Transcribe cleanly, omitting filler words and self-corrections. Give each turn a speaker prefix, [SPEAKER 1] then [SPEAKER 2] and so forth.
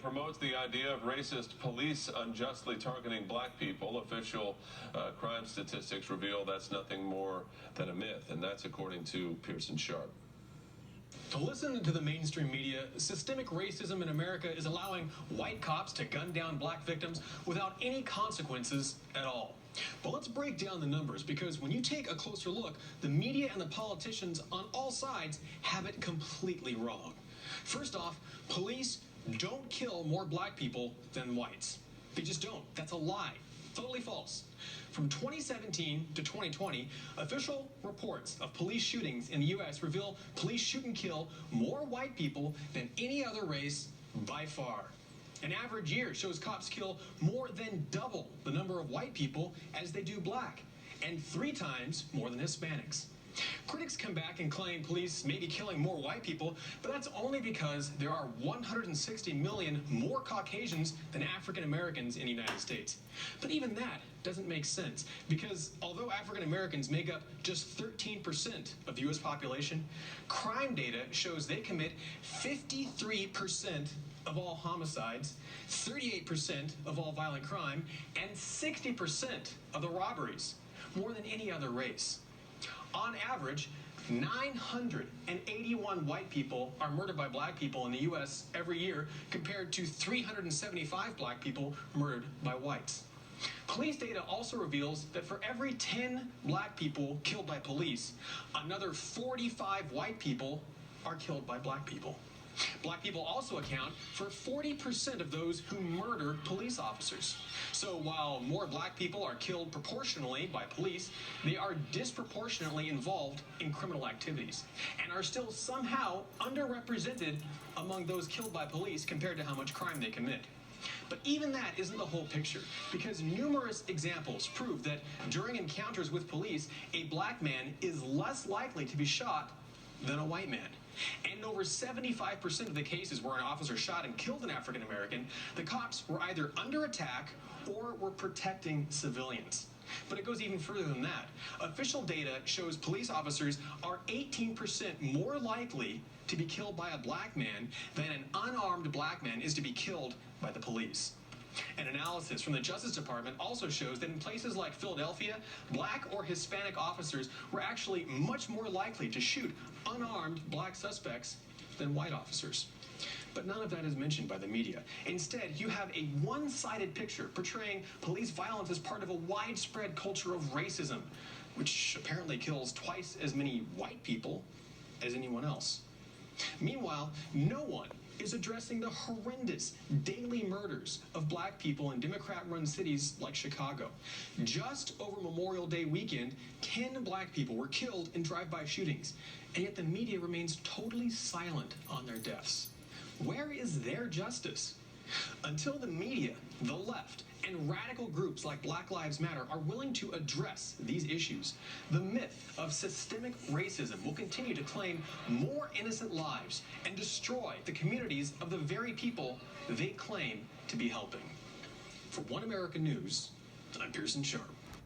[SPEAKER 1] promotes the idea of racist police unjustly targeting black people. Official crime statistics reveal that's nothing more than a myth, and that's according to Pearson Sharp.
[SPEAKER 2] To listen to the mainstream media, systemic racism in America is allowing white cops to gun down black victims without any consequences at all. But let's break down the numbers, because when you take a closer look, the media and the politicians on all sides have it completely wrong. First off, police don't kill more black people than whites. They just don't. That's a lie. Totally false. From 2017 to 2020, official reports of police shootings in the U.S. reveal police shoot and kill more white people than any other race by far. An average year shows cops kill more than double the number of white people as they do black, and 3 times more than Hispanics. Critics come back and claim police may be killing more white people, but that's only because there are 160 million more Caucasians than African Americans in the United States. But even that doesn't make sense, because although African Americans make up just 13% of the U.S. population, crime data shows they commit 53% of all homicides, 38% of all violent crime, and 60% of the robberies, more than any other race. On average, 981 white people are murdered by black people in the U.S. every year, compared to 375 black people murdered by whites. Police data also reveals that for every 10 black people killed by police, another 45 white people are killed by black people. Black people also account for 40% of those who murder police officers. So while more black people are killed proportionally by police, they are disproportionately involved in criminal activities and are still somehow underrepresented among those killed by police compared to how much crime they commit. But even that isn't the whole picture, because numerous examples prove that during encounters with police, a black man is less likely to be shot than a white man. And in over 75% of the cases where an officer shot and killed an African American, the cops were either under attack or were protecting civilians. But it goes even further than that. Official data shows police officers are 18% more likely to be killed by a black man than an unarmed black man is to be killed by the police. An analysis from the Justice Department also shows that in places like Philadelphia, black or Hispanic officers were actually much more likely to shoot unarmed black suspects than white officers. But none of that is mentioned by the media. Instead, you have a one-sided picture portraying police violence as part of a widespread culture of racism, which apparently kills twice as many white people as anyone else. Meanwhile, no one is addressing the horrendous daily murders of black people in Democrat-run cities like Chicago. Just over Memorial Day weekend, 10 black people were killed in drive-by shootings, and yet the media remains totally silent on their deaths. Where is their justice? Until the media, the left, and radical groups like Black Lives Matter are willing to address these issues, the myth of systemic racism will continue to claim more innocent lives and destroy the communities of the very people they claim to be helping. For One American News, I'm Pearson Sharp.